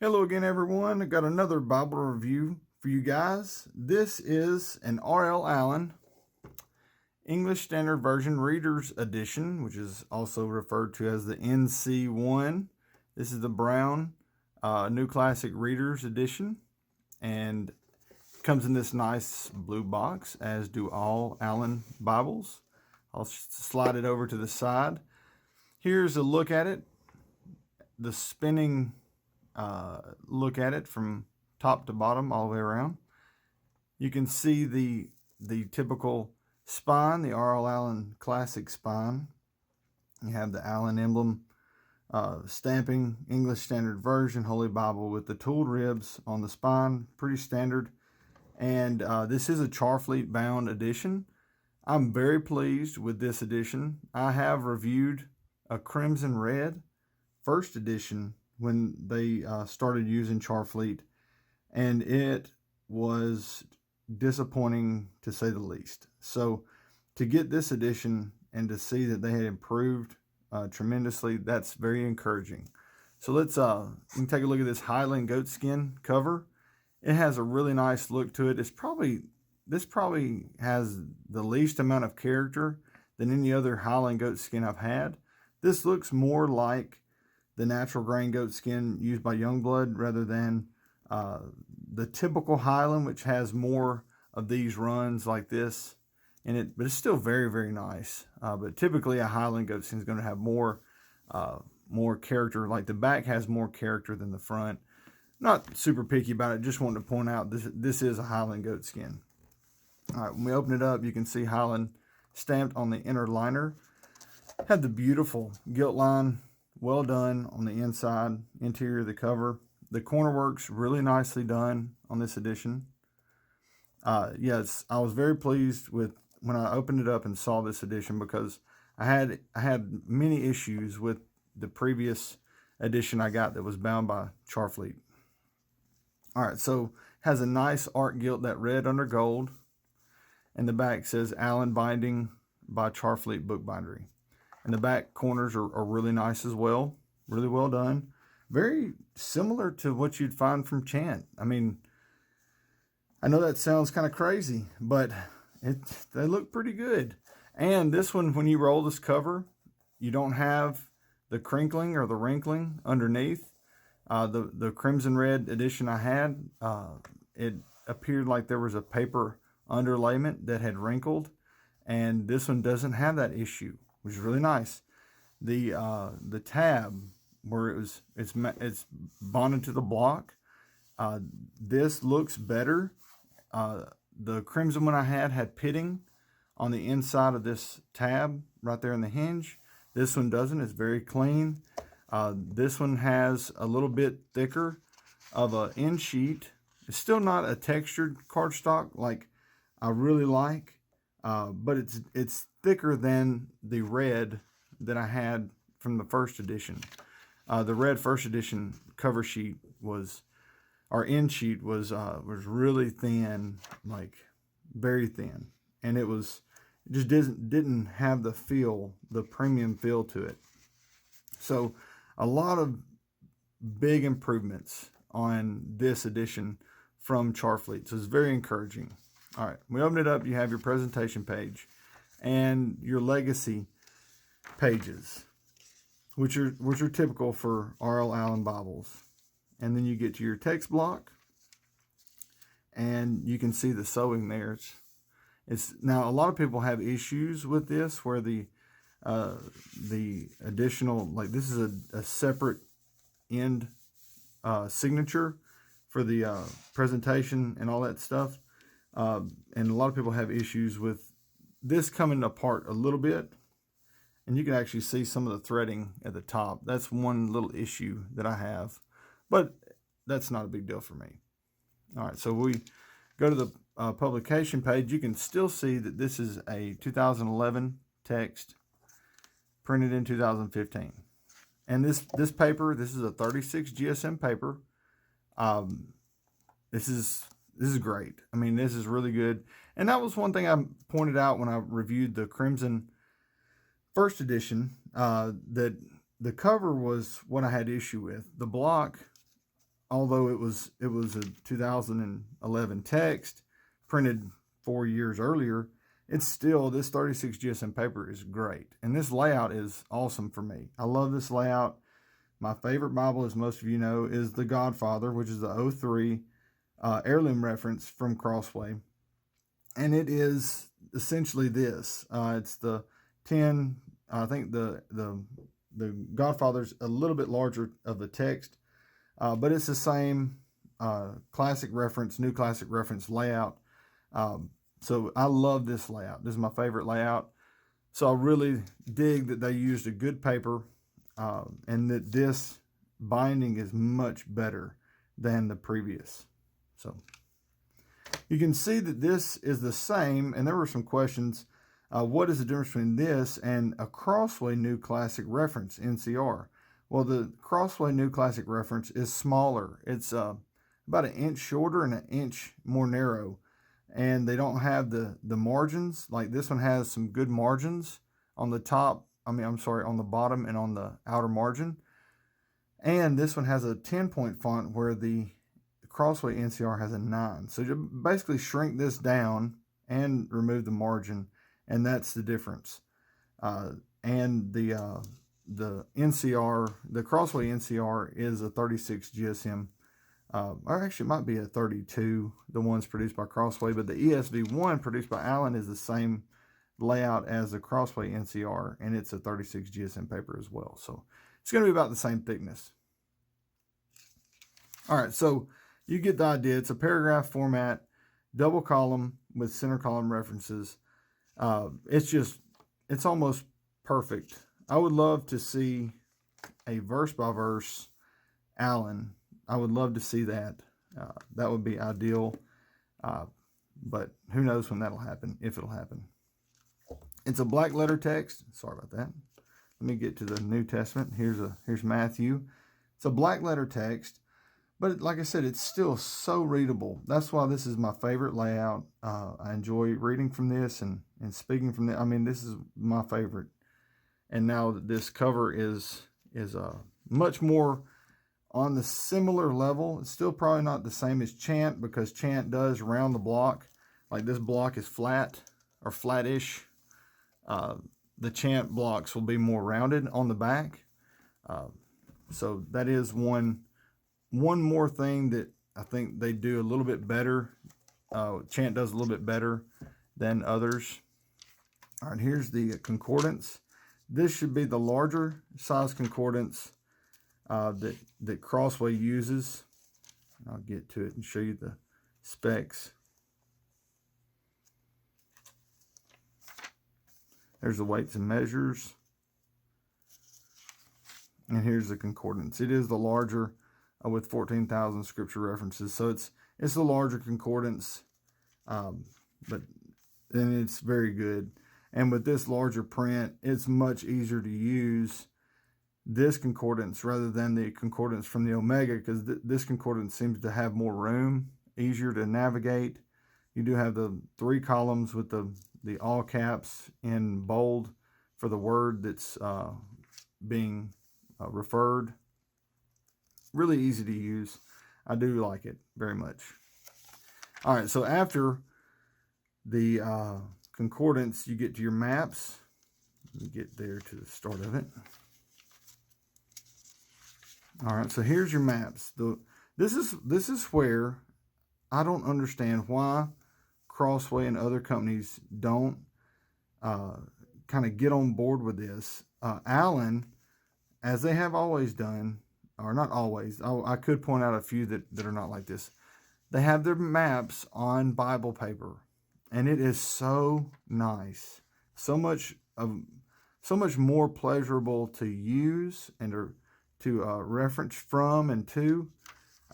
Hello again, everyone. I got another Bible review for you guys. This is an R.L. Allan English Standard Version Reader's Edition, which is also referred to as the NC1. This is the brown New Classic Reader's Edition, and comes in this nice blue box, as do all Allan Bibles. I'll slide it over to the side. Here's a look at it, the spinning look at it from top to bottom all the way around. You can see the typical spine, the R.L. Allan Classic spine. You have the Allan emblem, stamping, English Standard Version, Holy Bible with the tooled ribs on the spine, pretty standard. And this is a Charfleet bound edition. I'm very pleased with this edition. I have reviewed a crimson red first edition when they started using Charfleet, and it was disappointing to say the least. So to get this edition and to see that they had improved tremendously, that's very encouraging. So let's you can take a look at this Highland Goatskin cover. It has a really nice look to it. This probably has the least amount of character than any other Highland Goatskin I've had. This looks more like the natural grain goat skin used by Youngblood rather than the typical Highland, which has more of these runs like this in it, but it's still very, very nice. But typically a Highland goat skin is going to have more character. Like the back has more character than the front. Not super picky about it, just wanted to point out this is a Highland goat skin. All right, when we open it up, you can see Highland stamped on the inner liner. Had the beautiful gilt line, well done on the inside, interior of the cover. The corner work's really nicely done on this edition. Yes, I was very pleased with when I opened it up and saw this edition, because I had many issues with the previous edition I got that was bound by Charfleet. All right, so has a nice art gilt, that red under gold, and the back says Allan binding by Charfleet Bookbindery. And the back corners are really nice as well. Really well done. Very similar to what you'd find from Chant. I mean, I know that sounds kind of crazy, but they look pretty good. And this one, when you roll this cover, you don't have the crinkling or the wrinkling underneath. The crimson red edition I had, it appeared like there was a paper underlayment that had wrinkled. And this one doesn't have that issue, which is really nice. The tab where it's bonded to the block, this looks better. The crimson one I had pitting on the inside of this tab right there in the hinge. This one doesn't. It's very clean. This one has a little bit thicker of an end sheet. It's still not a textured cardstock like I really like. But it's thicker than the red that I had from the first edition. The red first edition cover sheet our end sheet was really thin, like very thin, and it just didn't have the premium feel to it. So a lot of big improvements on this edition from Charfleet. So it's very encouraging. All right, when we open it up, you have your presentation page and your legacy pages, which are typical for R.L. Allan Bibles. And then you get to your text block, and you can see the sewing there. It's now, a lot of people have issues with this, where the additional, like this is a separate end signature for the presentation and all that stuff. And a lot of people have issues with this coming apart a little bit, and you can actually see some of the threading at the top. That's one little issue that I have, but that's not a big deal for me. All right, so we go to the publication page. You can still see that this is a 2011 text printed in 2015. And this paper, this is a 36 GSM paper. This is great. I mean, this is really good. And that was one thing I pointed out when I reviewed the Crimson first edition, that the cover was what I had issue with. The block although it was a 2011 text printed 4 years earlier, it's still, this 36 GSM paper is great. And this layout is awesome for me. I love this layout. My favorite Bible, as most of you know, is The Godfather, which is the 03 heirloom reference from Crossway. And it is essentially this. It's the 10, I think the Godfather's a little bit larger of the text, but it's the same classic reference, new classic reference layout. So I love this layout. This is my favorite layout. So I really dig that they used a good paper, and that this binding is much better than the previous. So you can see that this is the same, and there were some questions. What is the difference between this and a Crossway New Classic Reference, NCR? Well, the Crossway New Classic Reference is smaller. It's about an inch shorter and an inch more narrow. And they don't have the margins. Like this one has some good margins on the top. On the bottom and on the outer margin. And this one has a 10-point font where the Crossway NCR has a 9. So you basically shrink this down and remove the margin, and that's the difference. And the NCR, the Crossway NCR is a 36 GSM, or actually it might be a 32, the ones produced by Crossway, but the ESV one produced by Allan is the same layout as the Crossway NCR, and it's a 36 GSM paper as well. So it's going to be about the same thickness. All right, so you get the idea. It's a paragraph format, double column with center column references. It's almost perfect. I would love to see a verse by verse Allan. I would love to see that. That would be ideal. But who knows when that'll happen, if it'll happen. It's a black letter text. Sorry about that. Let me get to the New Testament. Here's Matthew. It's a black letter text, but like I said, it's still so readable. That's why this is my favorite layout. I enjoy reading from this and speaking from this. I mean, this is my favorite. And now that this cover is much more on the similar level. It's still probably not the same as Chant, because Chant does round the block. Like this block is flat or flattish. The Chant blocks will be more rounded on the back. So that is one more thing that I think they do a little bit better. Chant does a little bit better than others. All right, here's the concordance. This should be the larger size concordance that Crossway uses. I'll get to it and show you the specs. There's the weights and measures. And here's the concordance. It is the larger with 14,000 scripture references. So it's the larger concordance, but then it's very good. And with this larger print, it's much easier to use this concordance rather than the concordance from the Omega, because this concordance seems to have more room, easier to navigate. You do have the 3 columns with the all caps in bold for the word that's being referred. Really easy to use. I do like it very much. All right, so after the concordance, you get to your maps. Let me get there to the start of it. All right, so here's your maps. This is where I don't understand why Crossway and other companies don't kind of get on board with this. Allan, as they have always done, or not always, I could point out a few that are not like this. They have their maps on Bible paper, and it is so nice, so much more pleasurable to use and to reference from and to,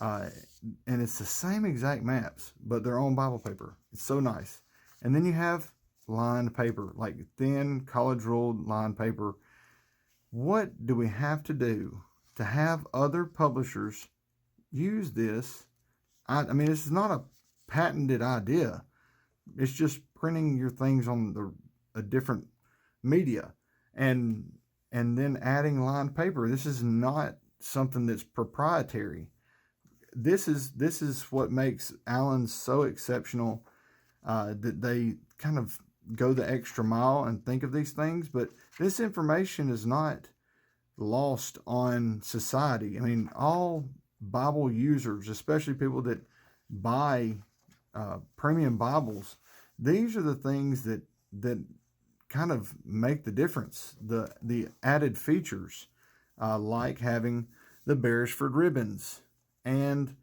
and it's the same exact maps, but they're on Bible paper. It's so nice. And then you have lined paper, like thin college ruled lined paper. What do we have to do to have other publishers use this? I mean, this is not a patented idea. It's just printing your things on a different media and then adding lined paper. This is not something that's proprietary. this is what makes Allan so exceptional, that they kind of go the extra mile and think of these things. But this information is not lost on society. I mean, all Bible users, especially people that buy premium Bibles, these are the things that kind of make the difference. The added features, like having the Beresford ribbons and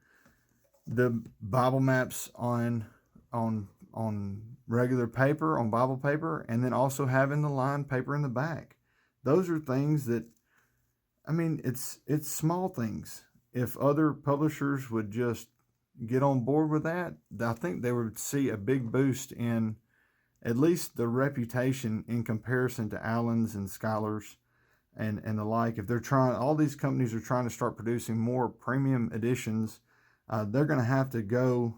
the Bible maps on regular paper, on Bible paper, and then also having the lined paper in the back. Those are things that, I mean, it's small things. If other publishers would just get on board with that, I think they would see a big boost in at least the reputation in comparison to Allan's and Schuyler's and the like. If they're trying, all these companies are trying to start producing more premium editions, they're going to have to go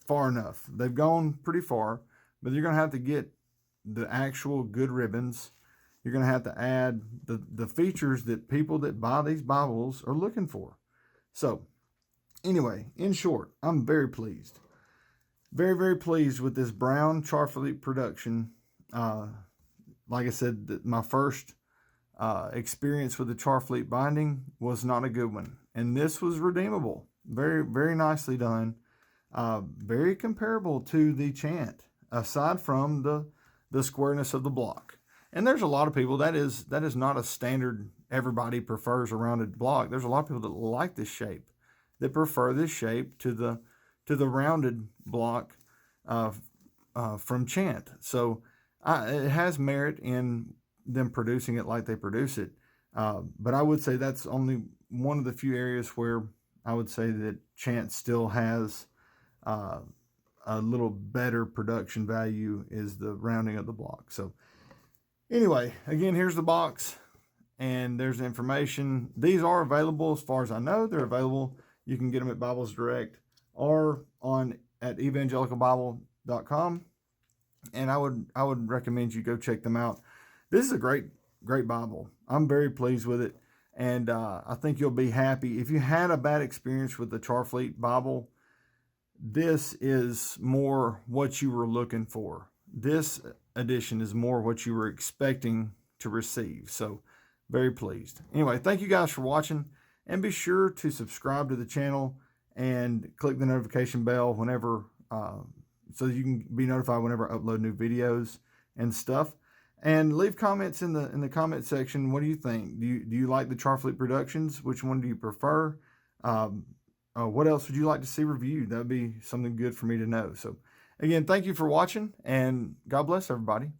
far enough. They've gone pretty far, but you're going to have to get the actual good ribbons. You're going to have to add the features that people that buy these Bibles are looking for. So anyway, in short, I'm very pleased. Very, very pleased with this brown Charfleet production. Like I said, my first experience with the Charfleet binding was not a good one. And this was redeemable. Very, very nicely done. Very comparable to the Chant, aside from the squareness of the block. And there's a lot of people, that is not a standard everybody prefers a rounded block. There's a lot of people that like this shape, that prefer this shape to the rounded block from Chant. So it has merit in them producing it like they produce it. But I would say that's only one of the few areas where I would say that Chant still has a little better production value, is the rounding of the block. So anyway, again, here's the box, and there's the information. These are available, as far as I know. They're available. You can get them at Bibles Direct or at evangelicalbible.com, and I would recommend you go check them out. This is a great Bible. I'm very pleased with it, and I think you'll be happy. If you had a bad experience with the Charfleet Bible, this is more what you were looking for. This edition is more what you were expecting to receive. So very pleased. Anyway, thank you guys for watching, and be sure to subscribe to the channel and click the notification bell whenever, so you can be notified whenever I upload new videos and stuff. And leave comments in the comment section. What do you think? Do you like the Charfleet Productions? Which one do you prefer? What else would you like to see reviewed? That would be something good for me to know. So again, thank you for watching, and God bless everybody.